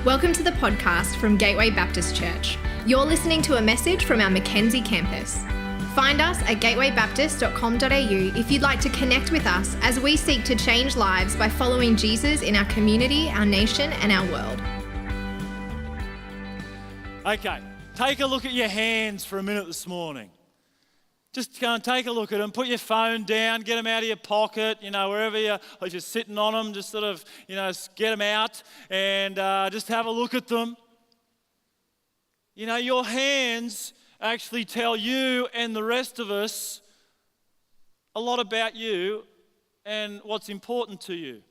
Welcome to the podcast from Gateway Baptist Church. You're listening to a message from our Mackenzie campus. Find us at gatewaybaptist.com.au if you'd like to connect with us as we seek to change lives by following Jesus in our community, our nation, and our world. Okay, take a look at your hands for a minute this morning. Just go and take a look at them. Put your phone down, get them out of your pocket, wherever you're, if you're sitting on them, just sort of, get them out and just have a look at them. Your hands actually tell you and the rest of us a lot about you and what's important to you.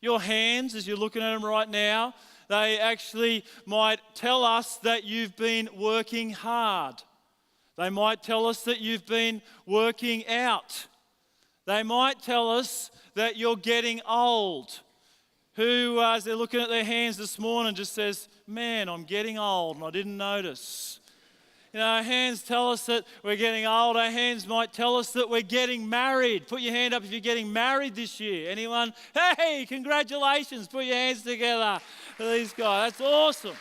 Your hands, as you're looking at them right now, they actually might tell us that you've been working hard. They might tell us that you've been working out. They might tell us that you're getting old. Who, as they're looking at their hands this morning, just says, man, I'm getting old and I didn't notice. Our hands tell us that we're getting old. Our hands might tell us that we're getting married. Put your hand up if you're getting married this year. Anyone? Hey, congratulations. Put your hands together for these guys. That's awesome.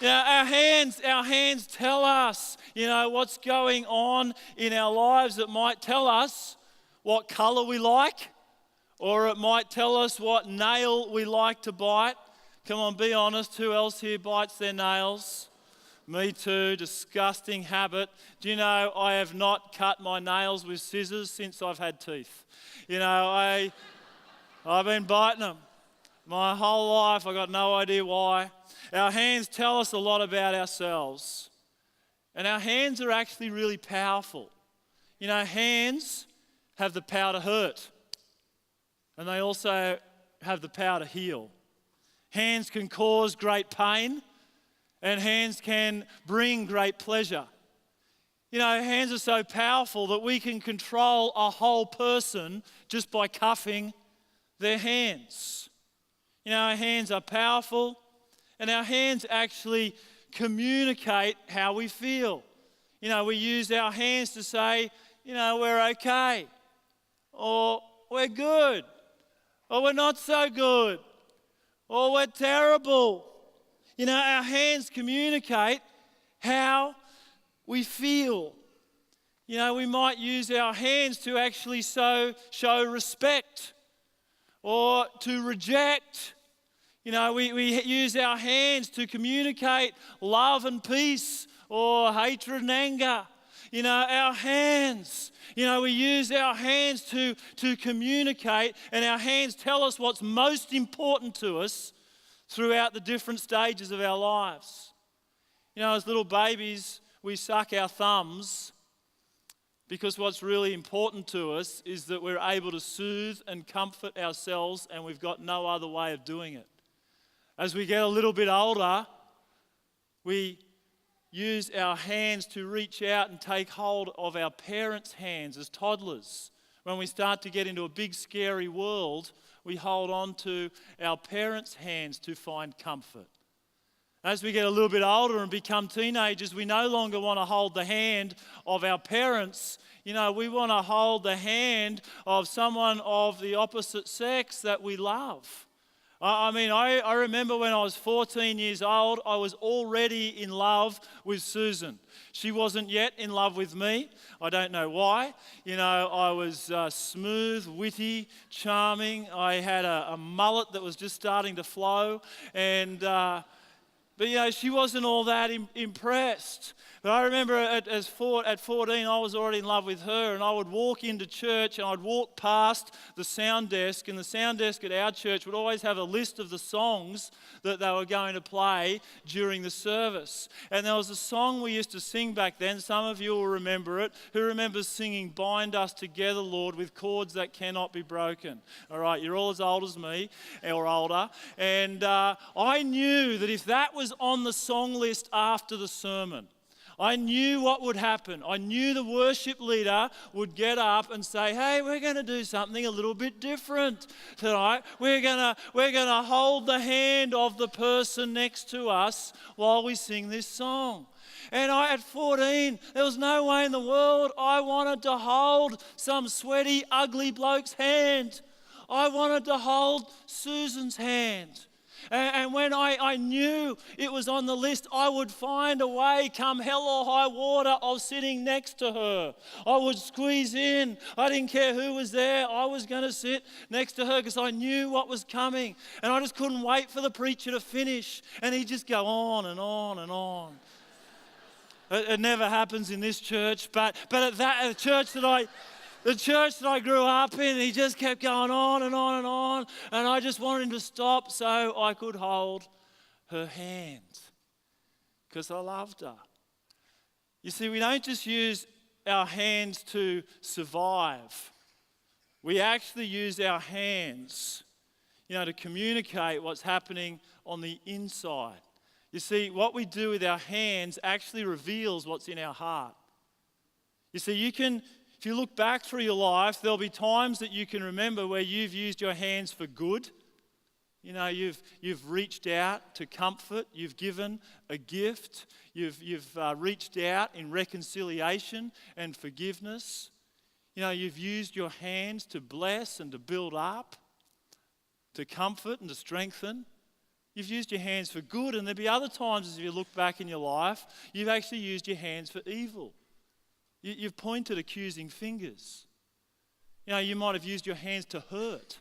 Our hands tell us, what's going on in our lives. It might tell us what colour we like, or it might tell us what nail we like to bite. Come on, be honest. Who else here bites their nails? Me too, disgusting habit. Do you know I have not cut my nails with scissors since I've had teeth? I've been biting them my whole life. I got no idea why. Our hands tell us a lot about ourselves. And our hands are actually really powerful. Hands have the power to hurt. And they also have the power to heal. Hands can cause great pain. And hands can bring great pleasure. Hands are so powerful that we can control a whole person just by cuffing their hands. Our hands are powerful. And our hands actually communicate how we feel. We use our hands to say, we're okay, or we're good, or we're not so good, or we're terrible. Our hands communicate how we feel. We might use our hands to actually show respect or to reject. We use our hands to communicate love and peace or hatred and anger. Our hands, we use our hands to communicate, and our hands tell us what's most important to us throughout the different stages of our lives. As little babies, we suck our thumbs because what's really important to us is that we're able to soothe and comfort ourselves, and we've got no other way of doing it. As we get a little bit older, we use our hands to reach out and take hold of our parents' hands as toddlers. When we start to get into a big, scary world, we hold on to our parents' hands to find comfort. As we get a little bit older and become teenagers, we no longer want to hold the hand of our parents. We want to hold the hand of someone of the opposite sex that we love. I remember when I was 14 years old, I was already in love with Susan. She wasn't yet in love with me. I don't know why. I was smooth, witty, charming. I had a mullet that was just starting to flow. But she wasn't all that impressed. But I remember at 14, I was already in love with her, and I would walk into church and I'd walk past the sound desk, and the sound desk at our church would always have a list of the songs that they were going to play during the service. And there was a song we used to sing back then, some of you will remember it. Who remembers singing "Bind Us Together, Lord, with cords that cannot be broken"? All right, you're all as old as me, or older. And I knew that if that was on the song list after the sermon, I knew what would happen. I knew the worship leader would get up and say, hey, we're going to do something a little bit different tonight. We're going to hold the hand of the person next to us while we sing this song. And at 14, there was no way in the world I wanted to hold some sweaty, ugly bloke's hand. I wanted to hold Susan's hand. And when I knew it was on the list, I would find a way, come hell or high water, of sitting next to her. I would squeeze in. I didn't care who was there. I was going to sit next to her because I knew what was coming. And I just couldn't wait for the preacher to finish. And he'd just go on and on and on. It never happens in this church, but at the church that I grew up in, he just kept going on and on and on, and I just wanted him to stop so I could hold her hand because I loved her. You see, we don't just use our hands to survive. We actually use our hands, to communicate what's happening on the inside. You see, what we do with our hands actually reveals what's in our heart. You see, if you look back through your life, there'll be times that you can remember where you've used your hands for good. You've reached out to comfort. You've given a gift. You've reached out in reconciliation and forgiveness. You've used your hands to bless and to build up, to comfort and to strengthen. You've used your hands for good, and there'll be other times as you look back in your life, you've actually used your hands for evil. You've pointed accusing fingers. You might have used your hands to hurt.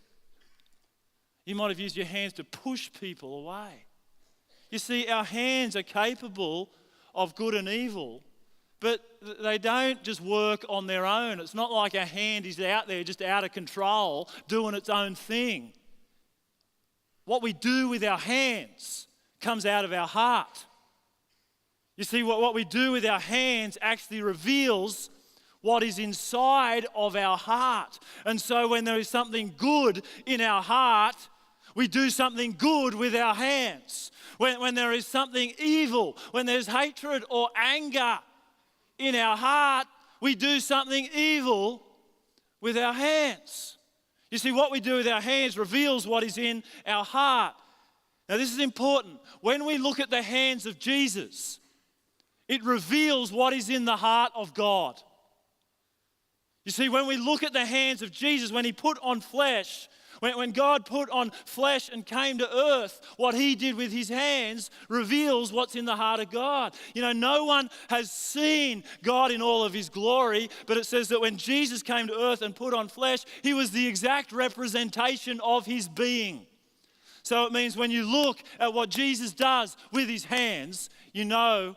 You might have used your hands to push people away. You see, our hands are capable of good and evil, but they don't just work on their own. It's not like our hand is out there just out of control, doing its own thing. What we do with our hands comes out of our heart. You see, what we do with our hands actually reveals what is inside of our heart. And so when there is something good in our heart, we do something good with our hands. When there is something evil, when there's hatred or anger in our heart, we do something evil with our hands. You see, what we do with our hands reveals what is in our heart. Now, this is important. When we look at the hands of Jesus, it reveals what is in the heart of God. You see, when we look at the hands of Jesus, when he put on flesh, when God put on flesh and came to earth, what he did with his hands reveals what's in the heart of God. No one has seen God in all of his glory, but it says that when Jesus came to earth and put on flesh, he was the exact representation of his being. So it means when you look at what Jesus does with his hands, you know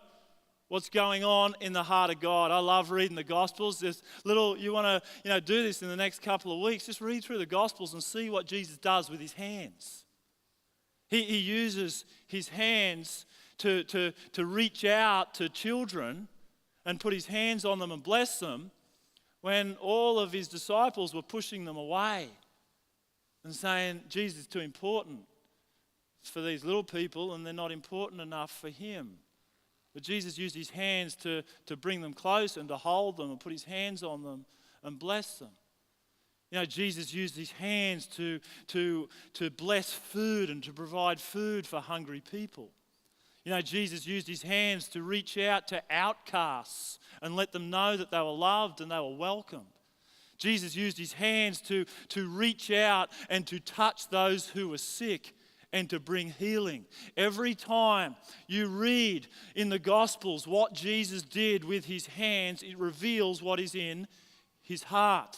what's going on in the heart of God. I love reading the Gospels. You want to do this in the next couple of weeks, just read through the Gospels and see what Jesus does with his hands. He uses his hands to reach out to children and put his hands on them and bless them when all of his disciples were pushing them away and saying, Jesus is too important for these little people and they're not important enough for him. But Jesus used his hands to bring them close and to hold them and put his hands on them and bless them. Jesus used his hands to bless food and to provide food for hungry people. Jesus used his hands to reach out to outcasts and let them know that they were loved and they were welcomed. Jesus used his hands to reach out and to touch those who were sick and to bring healing. Every time you read in the Gospels what Jesus did with his hands, it reveals what is in his heart.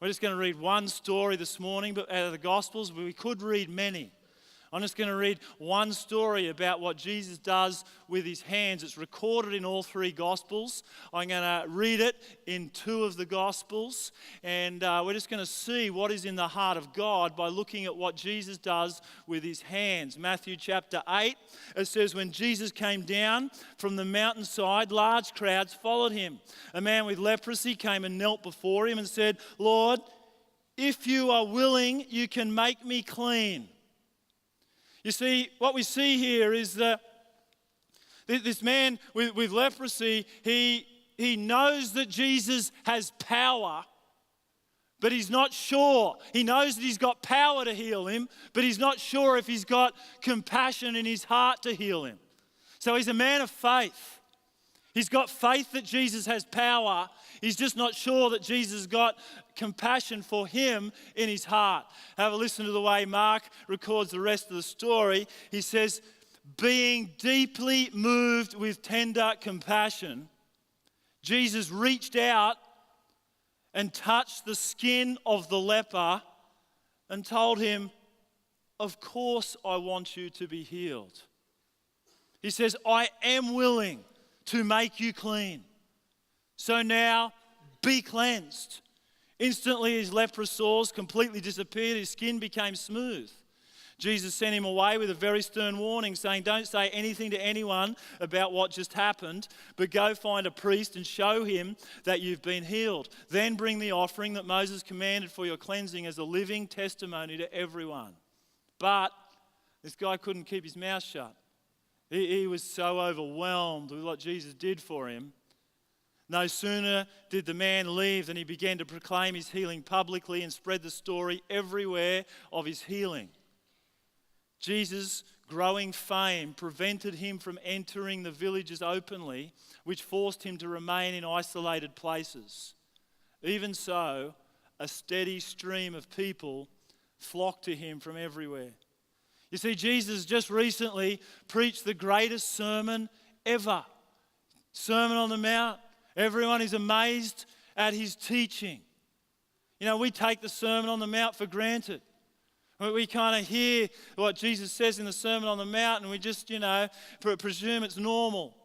We're just going to read one story this morning out of the Gospels, but we could read many. I'm just going to read one story about what Jesus does with his hands. It's recorded in all three Gospels. I'm going to read it in two of the Gospels. And we're just going to see what is in the heart of God by looking at what Jesus does with his hands. Matthew chapter 8, it says, when Jesus came down from the mountainside, large crowds followed him. A man with leprosy came and knelt before him and said, Lord, if you are willing, you can make me clean. You see, what we see here is that this man with leprosy, he knows that Jesus has power, but he's not sure. He knows that he's got power to heal him, but he's not sure if he's got compassion in his heart to heal him. So he's a man of faith. He's got faith that Jesus has power. He's just not sure that Jesus got compassion for him in his heart. Have a listen to the way Mark records the rest of the story. He says, being deeply moved with tender compassion, Jesus reached out and touched the skin of the leper and told him, of course I want you to be healed. He says, I am willing to make you clean. So now be cleansed. Instantly his leprous sores completely disappeared. His skin became smooth. Jesus sent him away with a very stern warning saying, don't say anything to anyone about what just happened, but go find a priest and show him that you've been healed. Then bring the offering that Moses commanded for your cleansing as a living testimony to everyone. But this guy couldn't keep his mouth shut. He was so overwhelmed with what Jesus did for him. No sooner did the man leave than he began to proclaim his healing publicly and spread the story everywhere of his healing. Jesus' growing fame prevented him from entering the villages openly, which forced him to remain in isolated places. Even so, a steady stream of people flocked to him from everywhere. You see, Jesus just recently preached the greatest sermon ever. Sermon on the Mount. Everyone is amazed at his teaching. You know, we take the Sermon on the Mount for granted. We kind of hear what Jesus says in the Sermon on the Mount and we just, presume it's normal.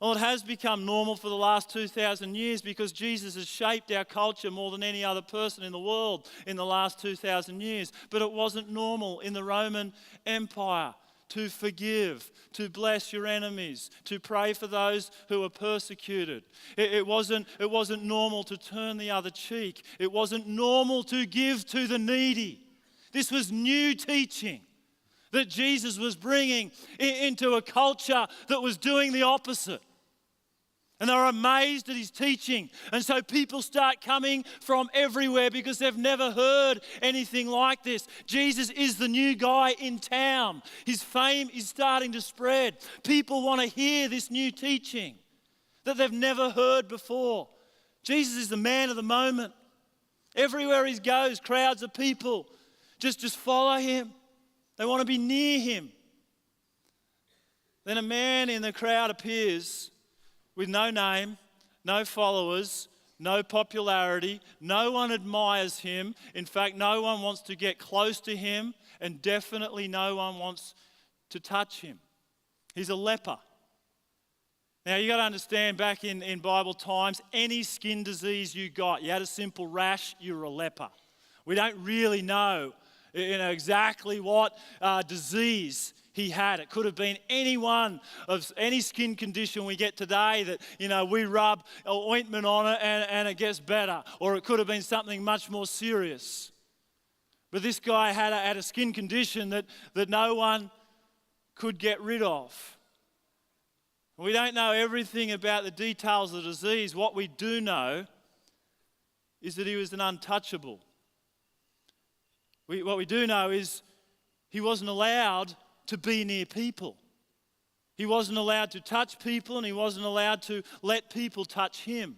Well, it has become normal for the last 2,000 years because Jesus has shaped our culture more than any other person in the world in the last 2,000 years. But it wasn't normal in the Roman Empire to forgive, to bless your enemies, to pray for those who are persecuted. It wasn't normal to turn the other cheek. It wasn't normal to give to the needy. This was new teaching that Jesus was bringing into a culture that was doing the opposite. And they were amazed at his teaching. And so people start coming from everywhere because they've never heard anything like this. Jesus is the new guy in town. His fame is starting to spread. People want to hear this new teaching that they've never heard before. Jesus is the man of the moment. Everywhere he goes, crowds of people just follow him. They want to be near him. Then a man in the crowd appears with no name, no followers, no popularity. No one admires him. In fact, no one wants to get close to him, and definitely no one wants to touch him. He's a leper. Now, you got to understand, back in Bible times, any skin disease you got, you had a simple rash, you were a leper. We don't really know exactly what disease he had. It could have been any skin condition we get today that, we rub ointment on it and it gets better. Or it could have been something much more serious. But this guy had a skin condition that no one could get rid of. We don't know everything about the details of the disease. What we do know is that he was an untouchable. What we do know is he wasn't allowed to be near people. He wasn't allowed to touch people, and he wasn't allowed to let people touch him.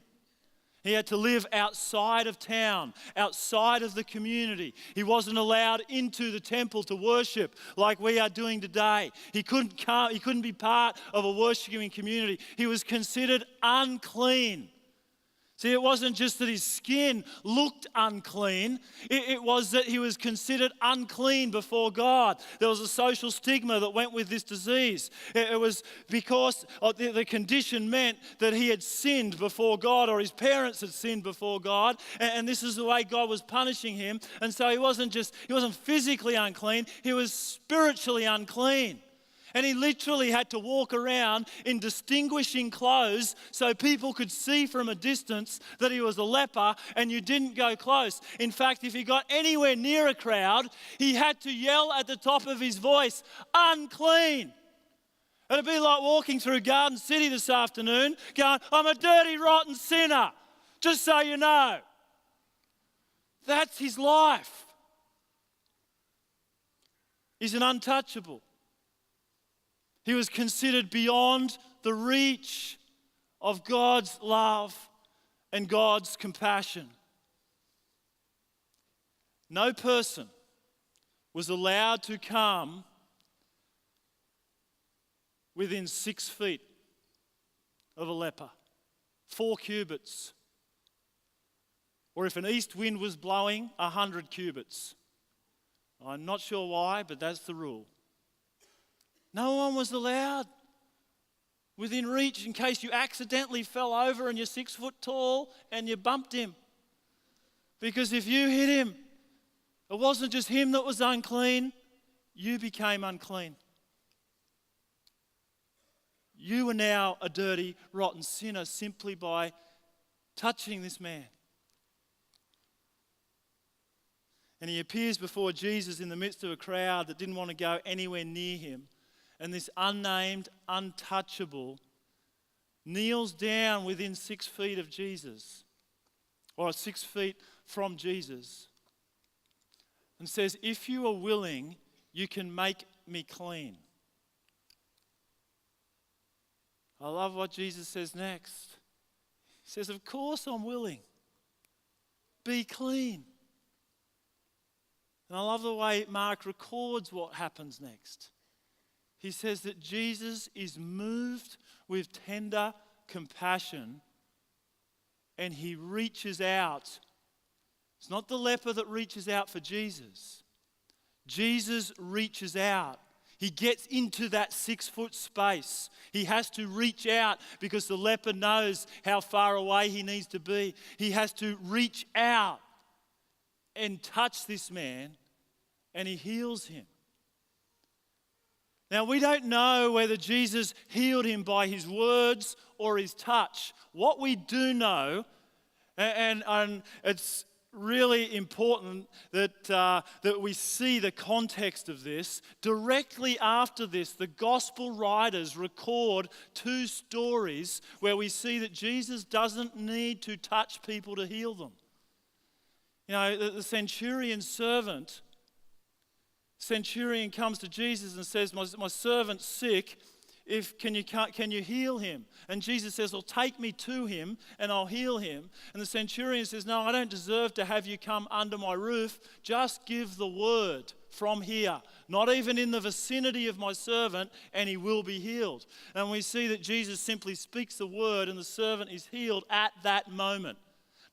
He had to live outside of town, outside of the community. He wasn't allowed into the temple to worship like we are doing today. He couldn't be part of a worshiping community. He was considered unclean. See, it wasn't just that his skin looked unclean. It was that he was considered unclean before God. There was a social stigma that went with this disease. It was because the condition meant that he had sinned before God, or his parents had sinned before God. And this is the way God was punishing him. And so he wasn't physically unclean. He was spiritually unclean. And he literally had to walk around in distinguishing clothes so people could see from a distance that he was a leper, and you didn't go close. In fact, if he got anywhere near a crowd, he had to yell at the top of his voice, "Unclean!" It'd be like walking through Garden City this afternoon going, "I'm a dirty, rotten sinner," just so you know. That's his life. He's an untouchable. He was considered beyond the reach of God's love and God's compassion. No person was allowed to come within 6 feet of a leper, 4 cubits. Or if an east wind was blowing, 100 cubits. I'm not sure why, but that's the rule. No one was allowed within reach in case you accidentally fell over and you're 6 foot tall and you bumped him. Because if you hit him, it wasn't just him that was unclean, you became unclean. You were now a dirty, rotten sinner simply by touching this man. And he appears before Jesus in the midst of a crowd that didn't want to go anywhere near him. And this unnamed, untouchable kneels down within 6 feet of Jesus, or 6 feet from Jesus, and says, "If you are willing, you can make me clean." I love what Jesus says next. He says, "Of course I'm willing. Be clean." And I love the way Mark records what happens next. He says that Jesus is moved with tender compassion and he reaches out. It's not the leper that reaches out for Jesus. Jesus reaches out. He gets into that 6 foot space. He has to reach out because the leper knows how far away he needs to be. He has to reach out and touch this man, and he heals him. Now, we don't know whether Jesus healed him by his words or his touch. What we do know, and it's really important that we see the context of this. Directly after this, the gospel writers record 2 stories where we see that Jesus doesn't need to touch people to heal them. You know, the centurion comes to Jesus and says, my servant's sick. Can you heal him? And Jesus says, well, take me to him and I'll heal him. And the centurion says, no, I don't deserve to have you come under my roof. Just give the word from here, not even in the vicinity of my servant, and he will be healed. And we see that Jesus simply speaks the word and the servant is healed at that moment,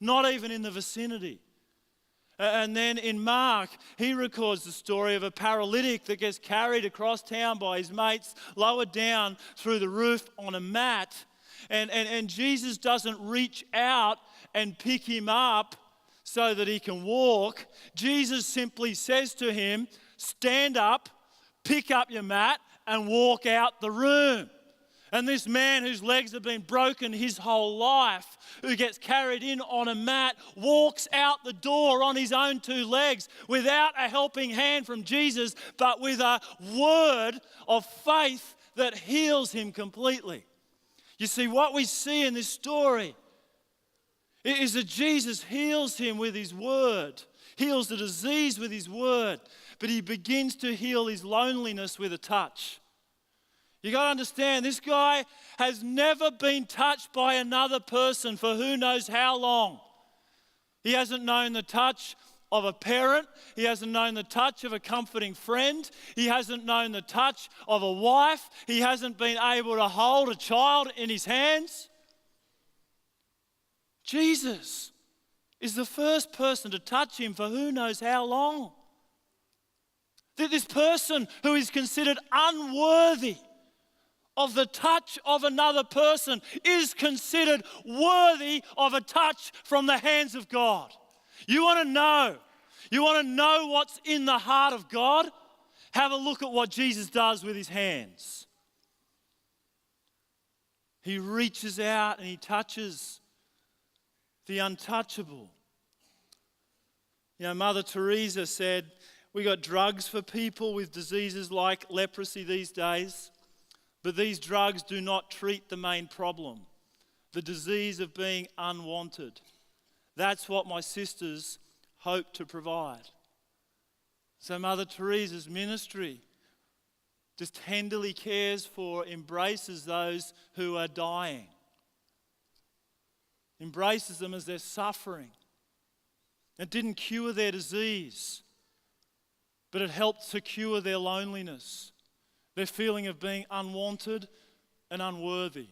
not even in the vicinity. And then in Mark, he records the story of a paralytic that gets carried across town by his mates, lowered down through the roof on a mat. And Jesus doesn't reach out and pick him up so that he can walk. Jesus simply says to him, stand up, pick up your mat, and walk out the room. And this man whose legs have been broken his whole life, who gets carried in on a mat, walks out the door on his own 2 legs without a helping hand from Jesus, but with a word of faith that heals him completely. You see, what we see in this story is that Jesus heals him with his word, heals the disease with his word, but he begins to heal his loneliness with a touch. You got to understand, this guy has never been touched by another person for who knows how long. He hasn't known the touch of a parent. He hasn't known the touch of a comforting friend. He hasn't known the touch of a wife. He hasn't been able to hold a child in his hands. Jesus is the first person to touch him for who knows how long. This person who is considered unworthy of the touch of another person is considered worthy of a touch from the hands of God. You want to know what's in the heart of God? Have a look at what Jesus does with his hands. He reaches out and he touches the untouchable. You know, Mother Teresa said, we got drugs for people with diseases like leprosy these days. But these drugs do not treat the main problem, the disease of being unwanted. That's what my sisters hope to provide. So Mother Teresa's ministry just tenderly cares for, embraces those who are dying. embraces them as they're suffering. It didn't cure their disease, but it helped to cure their loneliness, their feeling of being unwanted and unworthy.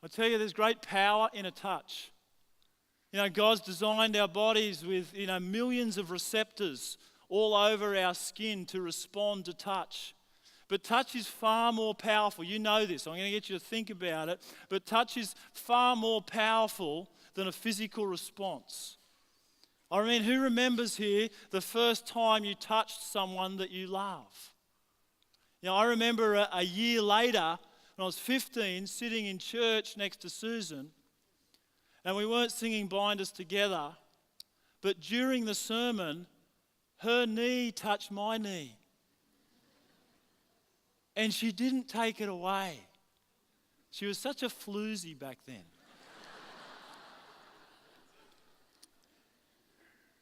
I tell you, there's great power in a touch. God's designed our bodies with, millions of receptors all over our skin to respond to touch. But touch is far more powerful. You know this. I'm going to get you to think about it. But touch is far more powerful than a physical response. I mean, who remembers here the first time you touched someone that you love? I remember a year later, when I was 15, sitting in church next to Susan, and we weren't singing Bind Us Together, but during the sermon, her knee touched my knee. And she didn't take it away. She was such a floozy back then.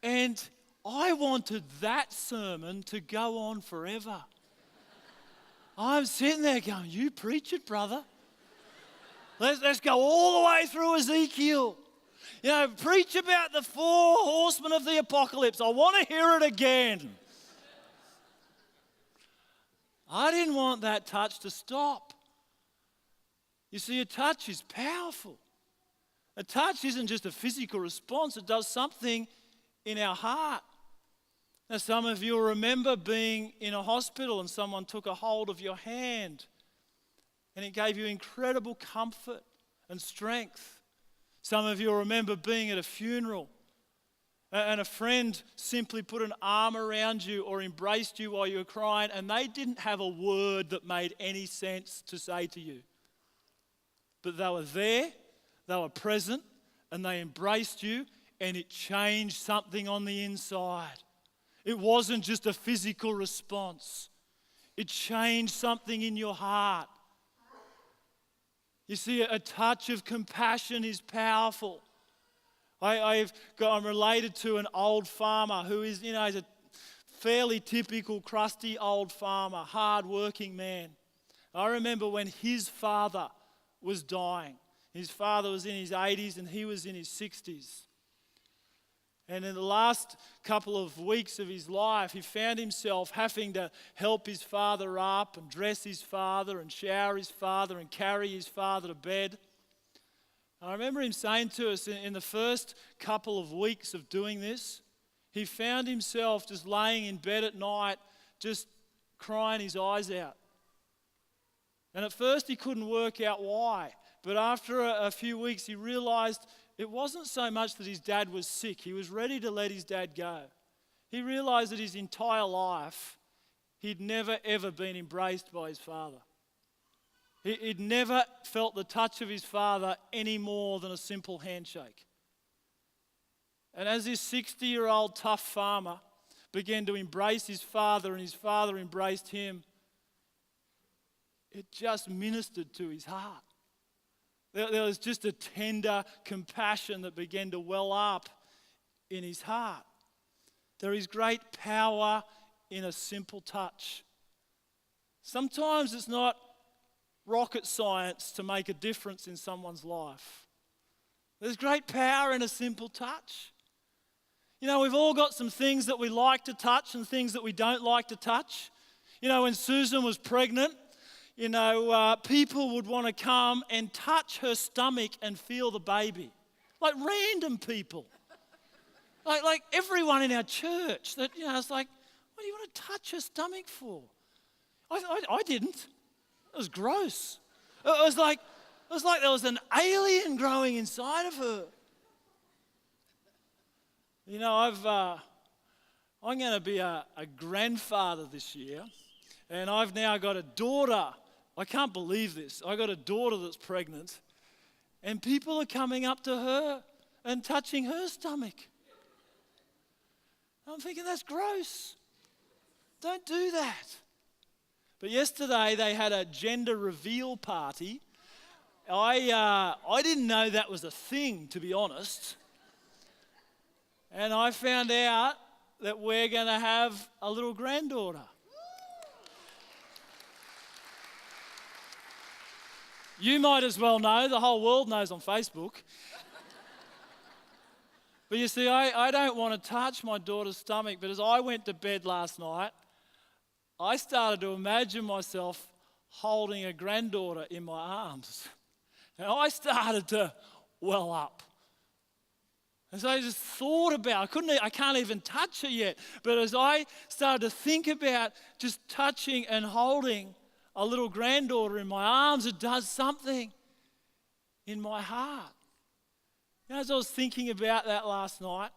And I wanted that sermon to go on forever. I'm sitting there going, you preach it, brother. Let's go all the way through Ezekiel. Preach about the 4 horsemen of the apocalypse. I want to hear it again. I didn't want that touch to stop. You see, a touch is powerful. A touch isn't just a physical response. It does something in our heart. Now, some of you will remember being in a hospital and someone took a hold of your hand and it gave you incredible comfort and strength. Some of you will remember being at a funeral and a friend simply put an arm around you or embraced you while you were crying, and they didn't have a word that made any sense to say to you. But they were there, they were present, and they embraced you, and it changed something on the inside. It wasn't just a physical response. It changed something in your heart. You see, a touch of compassion is powerful. I'm related to an old farmer who is, is a fairly typical crusty old farmer, hard-working man. I remember when his father was dying. His father was in his 80s and he was in his 60s. And in the last couple of weeks of his life, he found himself having to help his father up and dress his father and shower his father and carry his father to bed. I remember him saying to us in the first couple of weeks of doing this, he found himself just laying in bed at night, just crying his eyes out. And at first he couldn't work out why. But after a few weeks, he realized it wasn't so much that his dad was sick. He was ready to let his dad go. He realized that his entire life, he'd never ever been embraced by his father. He'd never felt the touch of his father any more than a simple handshake. And as this 60-year-old tough farmer began to embrace his father and his father embraced him, it just ministered to his heart. There was just a tender compassion that began to well up in his heart. There is great power in a simple touch. Sometimes it's not rocket science to make a difference in someone's life. There's great power in a simple touch. We've all got some things that we like to touch and things that we don't like to touch. When Susan was pregnant, people would want to come and touch her stomach and feel the baby. Like random people. Like everyone in our church. That it's like, what do you want to touch her stomach for? I didn't. It was gross. It was like there was an alien growing inside of her. I'm going to be a grandfather this year, and I've now got a daughter. I can't believe this. I got a daughter that's pregnant, and people are coming up to her and touching her stomach. I'm thinking, that's gross. Don't do that. But yesterday they had a gender reveal party. I didn't know that was a thing, to be honest. And I found out that we're going to have a little granddaughter. You might as well know. The whole world knows on Facebook. But you see, I don't want to touch my daughter's stomach, but as I went to bed last night, I started to imagine myself holding a granddaughter in my arms. And I started to well up. And so I just thought about, I can't even touch her yet. But as I started to think about just touching and holding a little granddaughter in my arms, it does something in my heart. You know, as I was thinking about that last night,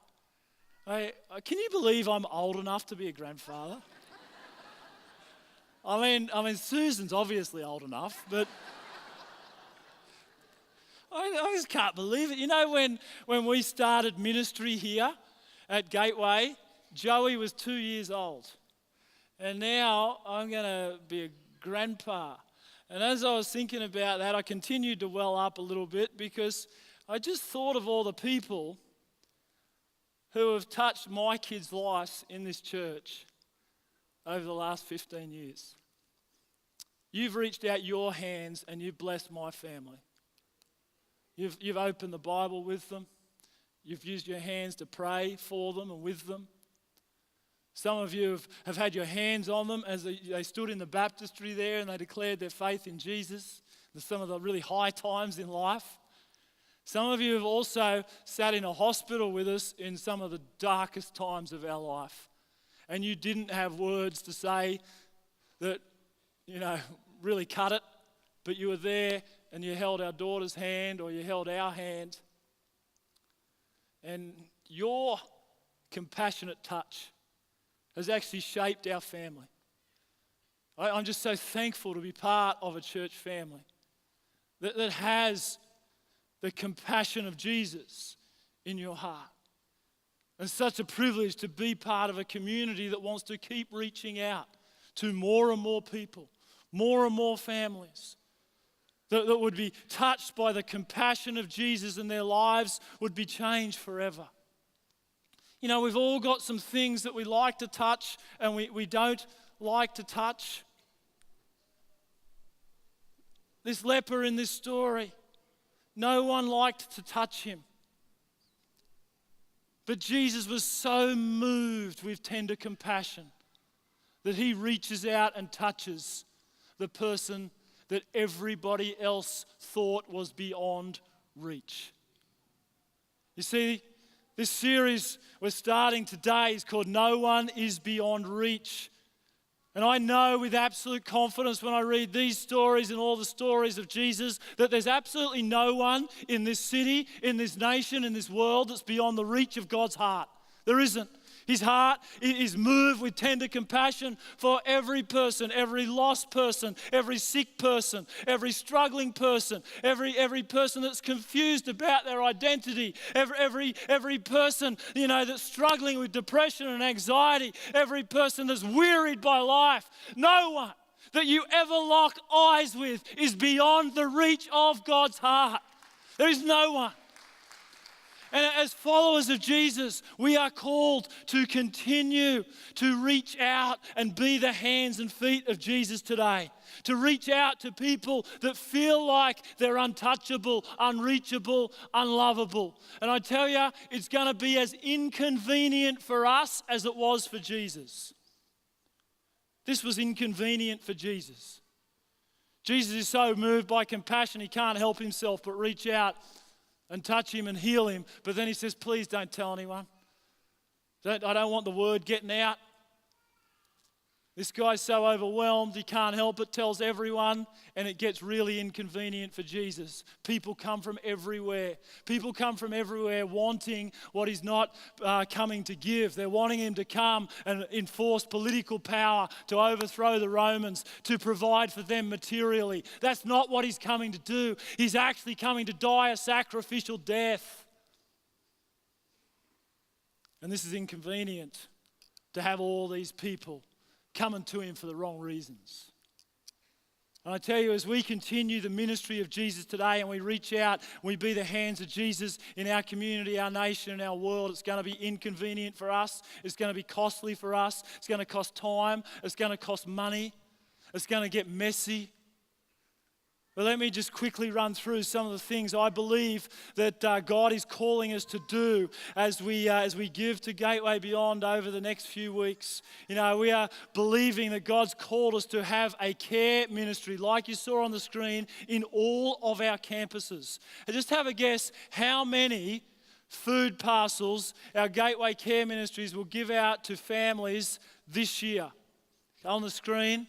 can you believe I'm old enough to be a grandfather? I mean, Susan's obviously old enough, but I just can't believe it. You know, when we started ministry here at Gateway, Joey was 2 years old. And now I'm going to be a grandpa. And as I was thinking about that, I continued to well up a little bit because I just thought of all the people who have touched my kids' lives in this church over the last 15 years. You've reached out your hands and you've blessed my family. You've opened the Bible with them. You've used your hands to pray for them and with them. Some of you have had your hands on them as they stood in the baptistry there and they declared their faith in Jesus. Some of the really high times in life. Some of you have also sat in a hospital with us in some of the darkest times of our life. And you didn't have words to say that, really cut it, but you were there and you held our daughter's hand or you held our hand. And your compassionate touch has actually shaped our family. I'm just so thankful to be part of a church family that has the compassion of Jesus in your heart. And such a privilege to be part of a community that wants to keep reaching out to more and more people, more and more families that would be touched by the compassion of Jesus and their lives would be changed forever. You know, we've all got some things that we like to touch and we don't like to touch. This leper in this story, no one liked to touch him. But Jesus was so moved with tender compassion that he reaches out and touches the person that everybody else thought was beyond reach. You see, this series we're starting today is called No One is Beyond Reach. And I know with absolute confidence when I read these stories and all the stories of Jesus that there's absolutely no one in this city, in this nation, in this world that's beyond the reach of God's heart. There isn't. His heart is moved with tender compassion for every person, every lost person, every sick person, every struggling person, every person that's confused about their identity, every person, that's struggling with depression and anxiety, every person that's wearied by life. No one that you ever lock eyes with is beyond the reach of God's heart. There is no one. And as followers of Jesus, we are called to continue to reach out and be the hands and feet of Jesus today. To reach out to people that feel like they're untouchable, unreachable, unlovable. And I tell you, it's going to be as inconvenient for us as it was for Jesus. This was inconvenient for Jesus. Jesus is so moved by compassion, he can't help himself but reach out and touch him and heal him. But then he says, please don't tell anyone. I don't want the word getting out. This guy's so overwhelmed, he can't help it, tells everyone, and it gets really inconvenient for Jesus. People come from everywhere. People come from everywhere wanting what he's not coming to give. They're wanting him to come and enforce political power, to overthrow the Romans, to provide for them materially. That's not what he's coming to do. He's actually coming to die a sacrificial death. And this is inconvenient to have all these people coming to him for the wrong reasons. And I tell you, as we continue the ministry of Jesus today and we reach out, we be the hands of Jesus in our community, our nation, and our world, it's going to be inconvenient for us. It's going to be costly for us. It's going to cost time. It's going to cost money. It's going to get messy. But let me just quickly run through some of the things I believe that God is calling us to do as we give to Gateway Beyond over the next few weeks. We are believing that God's called us to have a care ministry, like you saw on the screen, in all of our campuses. And just have a guess how many food parcels our Gateway Care Ministries will give out to families this year. On the screen.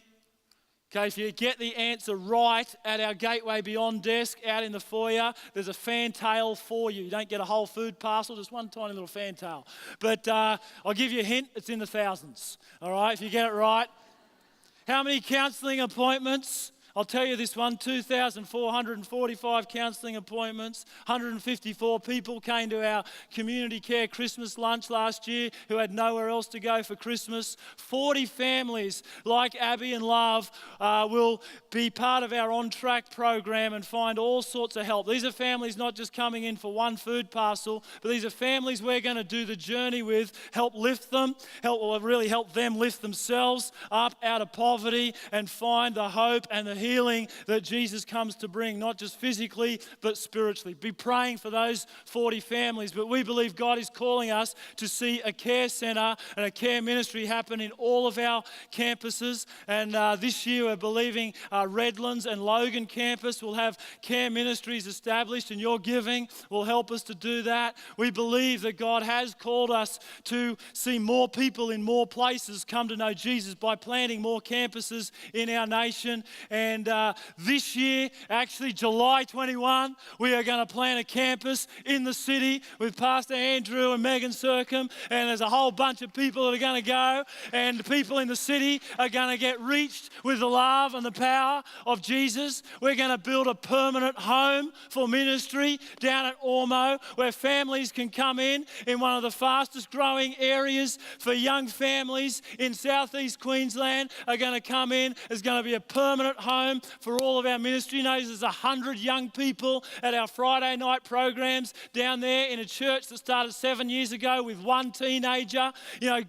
Okay, if you get the answer right at our Gateway Beyond desk out in the foyer, there's a fantail for you. You don't get a whole food parcel, just one tiny little fantail. But I'll give you a hint, it's in the thousands. All right, if you get it right. How many counselling appointments? I'll tell you this one, 2,445 counselling appointments, 154 people came to our community care Christmas lunch last year who had nowhere else to go for Christmas. 40 families like Abby and Love will be part of our On Track program and find all sorts of help. These are families not just coming in for one food parcel, but these are families we're going to do the journey with, help lift them, really help them lift themselves up out of poverty and find the hope and the healing that Jesus comes to bring, not just physically, but spiritually. Be praying for those 40 families. But we believe God is calling us to see a care centre and a care ministry happen in all of our campuses. And this year we're believing Redlands and Logan campus will have care ministries established, and your giving will help us to do that. We believe that God has called us to see more people in more places come to know Jesus by planting more campuses in our nation. And this year, actually July 21, we are going to plant a campus in the city with Pastor Andrew and Megan Sercombe, and there's a whole bunch of people that are going to go, and the people in the city are going to get reached with the love and the power of Jesus. We're going to build a permanent home for ministry down at Ormeau where families can come in one of the fastest growing areas for young families in southeast Queensland are going to come in. There's going to be a permanent home for all of our ministry. There's 100 young people at our Friday night programs down there in a church that started 7 years ago with one teenager.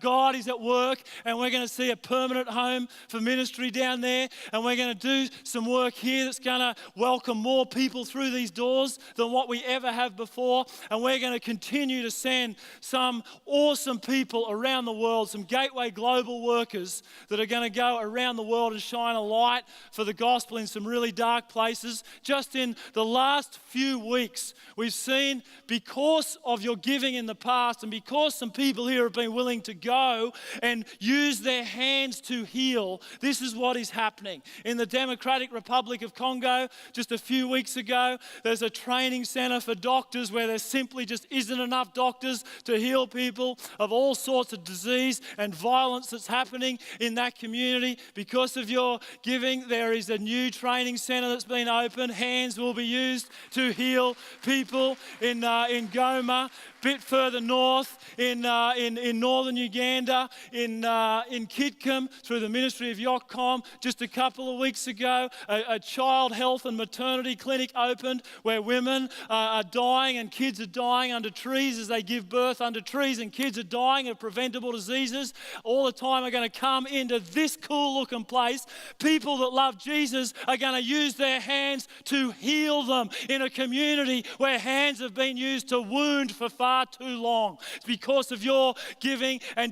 God is at work, and we're going to see a permanent home for ministry down there, and we're going to do some work here that's going to welcome more people through these doors than what we ever have before, and we're going to continue to send some awesome people around the world, some Gateway Global workers that are going to go around the world and shine a light for the gospel in some really dark places. Just in the last few weeks, we've seen, because of your giving in the past and because some people here have been willing to go and use their hands to heal, this is what is happening. In the Democratic Republic of Congo, just a few weeks ago, there's a training centre for doctors where there simply just isn't enough doctors to heal people of all sorts of disease and violence that's happening in that community. Because of your giving, there is a new training centre that's been opened. Hands will be used to heal people in Goma. Bit further north in northern Uganda, in Kitgum, through the ministry of Yokcom. Just a couple of weeks ago, a child health and maternity clinic opened where women are dying and kids are dying under trees as they give birth under trees, and kids are dying of preventable diseases. All the time are going to come into this cool looking place. People that love Jesus are going to use their hands to heal them in a community where hands have been used to wound for far too long. It's because of your giving. And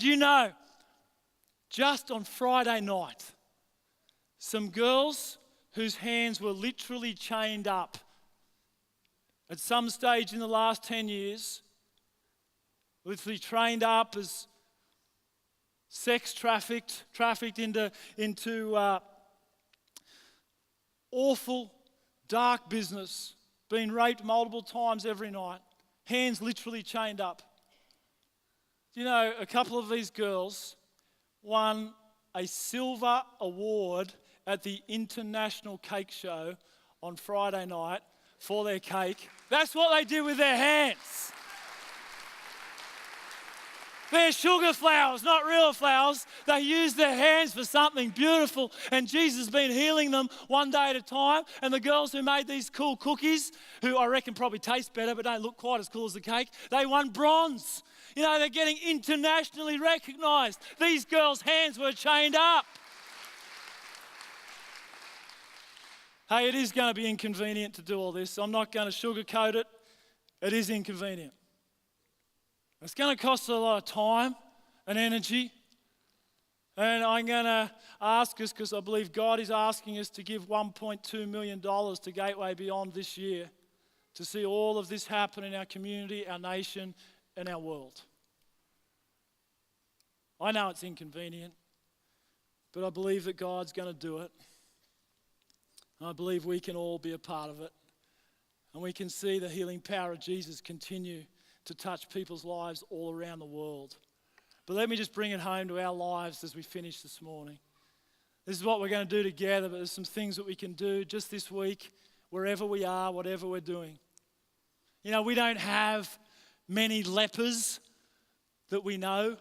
just on Friday night, some girls whose hands were literally chained up at some stage in the last 10 years, literally trained up as sex trafficked into awful, dark business, being raped multiple times every night, hands literally chained up. A couple of these girls won a silver award at the International Cake Show on Friday night for their cake. That's what they did with their hands. They're sugar flowers, not real flowers. They use their hands for something beautiful. And Jesus has been healing them one day at a time. And the girls who made these cool cookies, who I reckon probably taste better but don't look quite as cool as the cake, they won bronze. They're getting internationally recognised. These girls' hands were chained up. Hey, it is going to be inconvenient to do all this. I'm not going to sugarcoat it. It is inconvenient. It's going to cost a lot of time and energy. And I'm going to ask us, because I believe God is asking us to give $1.2 million to Gateway Beyond this year to see all of this happen in our community, our nation, and our world. I know it's inconvenient, but I believe that God's going to do it. And I believe we can all be a part of it. And we can see the healing power of Jesus continue to touch people's lives all around the world. But let me just bring it home to our lives as we finish this morning. This is what we're going to do together, but there's some things that we can do just this week, wherever we are, whatever we're doing. You know, we don't have many lepers that we know,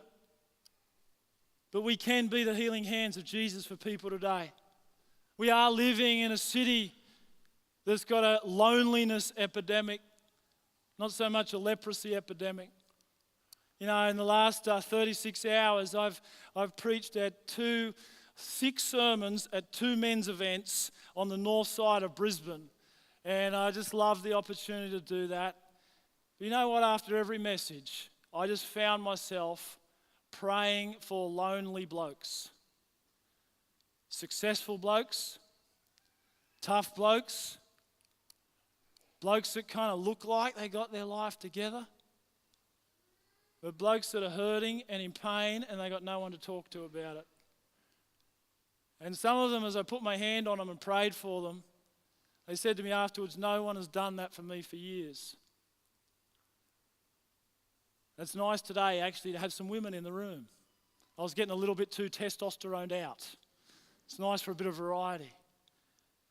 but we can be the healing hands of Jesus for people today. We are living in a city that's got a loneliness epidemic, not so much a leprosy epidemic. You know, in the last 36 hours, I've preached at 6 sermons at 2 men's events on the north side of Brisbane. And I just love the opportunity to do that. But you know what? After every message, I just found myself praying for lonely blokes. Successful blokes, tough blokes, blokes that kind of look like they got their life together, but blokes that are hurting and in pain and they got no one to talk to about it. And some of them, as I put my hand on them and prayed for them, they said to me afterwards, "No one has done that for me for years." It's nice today actually to have some women in the room. I was getting a little bit too testosteroned out. It's nice for a bit of variety.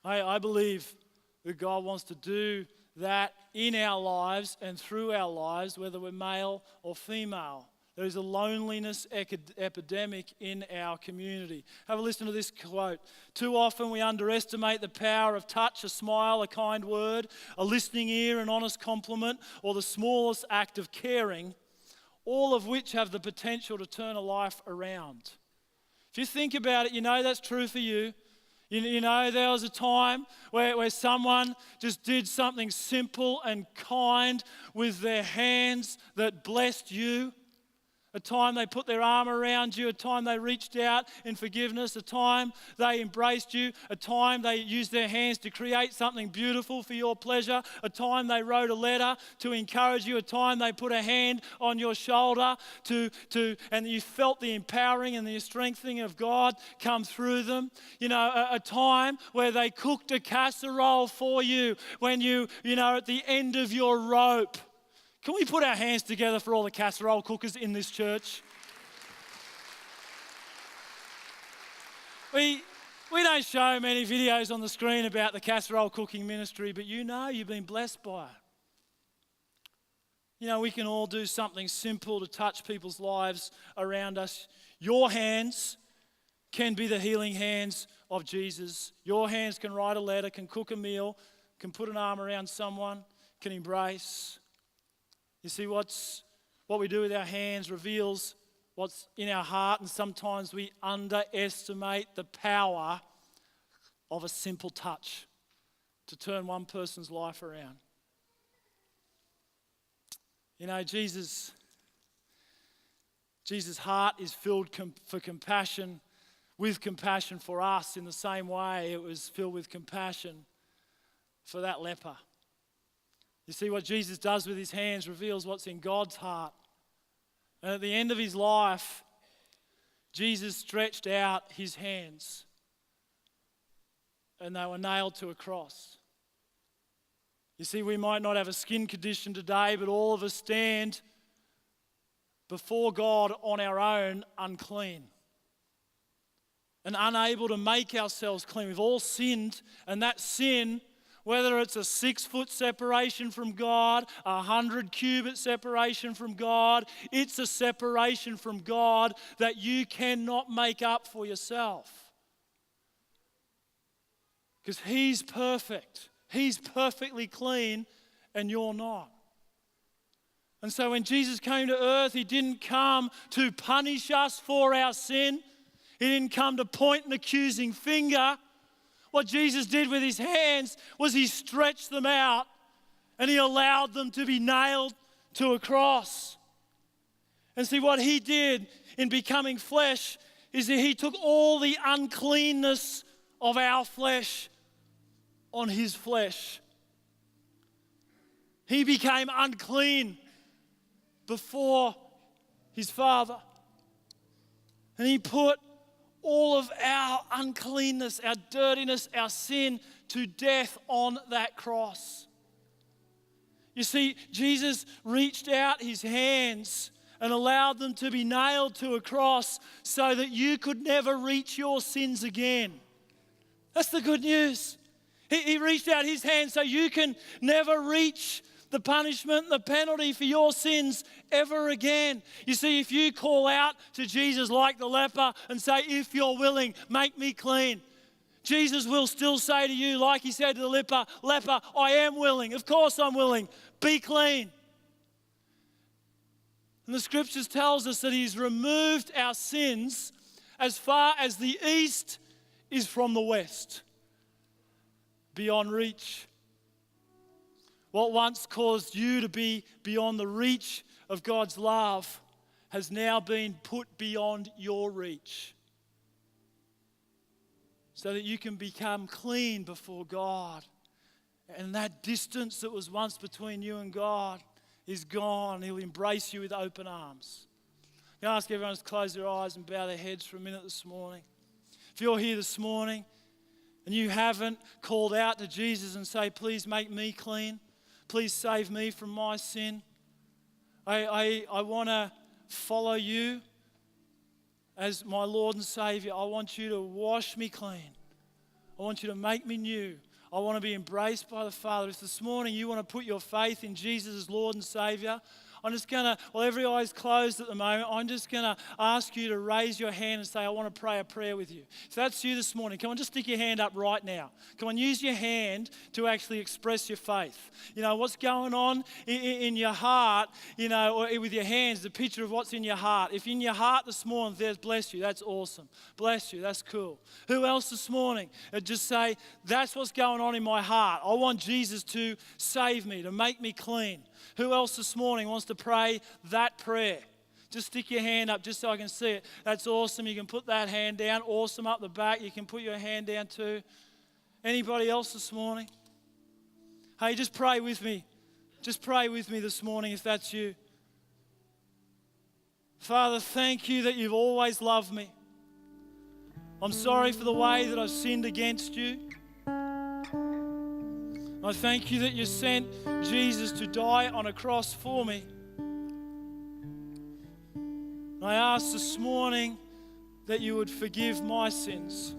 I believe that God wants to do that in our lives and through our lives, whether we're male or female. There is a loneliness epidemic in our community. Have a listen to this quote. "Too often we underestimate the power of touch, a smile, a kind word, a listening ear, an honest compliment, or the smallest act of caring, all of which have the potential to turn a life around." If you think about it, you know that's true for you. You know, there was a time where someone just did something simple and kind with their hands that blessed you. A time they put their arm around you, a time they reached out in forgiveness, a time they embraced you, a time they used their hands to create something beautiful for your pleasure, a time they wrote a letter to encourage you, a time they put a hand on your shoulder and you felt the empowering and the strengthening of God come through them. You know, a time where they cooked a casserole for you when you know, at the end of your rope. Can we put our hands together for all the casserole cookers in this church? We don't show many videos on the screen about the casserole cooking ministry, but you know you've been blessed by it. You know, we can all do something simple to touch people's lives around us. Your hands can be the healing hands of Jesus. Your hands can write a letter, can cook a meal, can put an arm around someone, can embrace. You see, what we do with our hands reveals what's in our heart, and sometimes we underestimate the power of a simple touch to turn one person's life around. You know, Jesus' heart is filled with compassion for us in the same way it was filled with compassion for that leper. You see, what Jesus does with his hands reveals what's in God's heart. And at the end of his life, Jesus stretched out his hands and they were nailed to a cross. You see, we might not have a skin condition today, but all of us stand before God on our own unclean and unable to make ourselves clean. We've all sinned, and that sin, whether it's a 6-foot separation from God, 100-cubit separation from God, it's a separation from God that you cannot make up for yourself. Because he's perfect. He's perfectly clean and you're not. And so when Jesus came to earth, he didn't come to punish us for our sin. He didn't come to point an accusing finger. What Jesus did with his hands was he stretched them out and he allowed them to be nailed to a cross. And see, what he did in becoming flesh is that he took all the uncleanness of our flesh on his flesh. He became unclean before his Father. And he put all of our uncleanness, our dirtiness, our sin to death on that cross. You see, Jesus reached out his hands and allowed them to be nailed to a cross so that you could never reach your sins again. That's the good news. He reached out his hand so you can never reach the punishment, the penalty for your sins ever again. You see, if you call out to Jesus like the leper and say, if you're willing, make me clean, Jesus will still say to you, like he said to the leper, I am willing. Of course I'm willing. Be clean. And the scriptures tells us that he's removed our sins as far as the east is from the west, beyond reach. What once caused you to be beyond the reach of God's love has now been put beyond your reach, so that you can become clean before God. And that distance that was once between you and God is gone. He'll embrace you with open arms. I'm going to ask everyone to close their eyes and bow their heads for a minute this morning. If you're here this morning and you haven't called out to Jesus and say, please make me clean, please save me from my sin, I want to follow you as my Lord and Savior. I want you to wash me clean. I want you to make me new. I want to be embraced by the Father. If this morning you want to put your faith in Jesus as Lord and Savior, I'm just going to, while every eye is closed at the moment, I'm just going to ask you to raise your hand and say, I want to pray a prayer with you. If that's you this morning, come on, just stick your hand up right now. Come on, use your hand to actually express your faith. You know, what's going on in your heart, you know, or with your hands, the picture of what's in your heart. If in your heart this morning there's bless you, that's awesome. Bless you, that's cool. Who else this morning? Just say, that's what's going on in my heart. I want Jesus to save me, to make me clean. Who else this morning wants to pray that prayer? Just stick your hand up just so I can see it. That's awesome. You can put that hand down. Awesome. Up the back, you can put your hand down too. Anybody else this morning? Hey, just pray with me. Just pray with me this morning if that's you. Father, thank you that you've always loved me. I'm sorry for the way that I've sinned against you. I thank you that you sent Jesus to die on a cross for me. I ask this morning that you would forgive my sins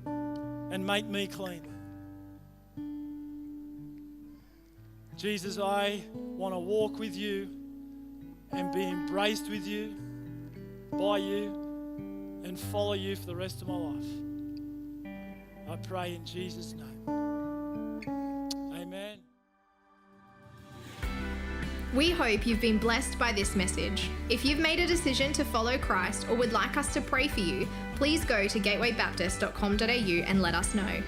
and make me clean. Jesus, I want to walk with you and be embraced with you, by you, and follow you for the rest of my life. I pray in Jesus' name. Amen. We hope you've been blessed by this message. If you've made a decision to follow Christ or would like us to pray for you, please go to gatewaybaptist.com.au and let us know.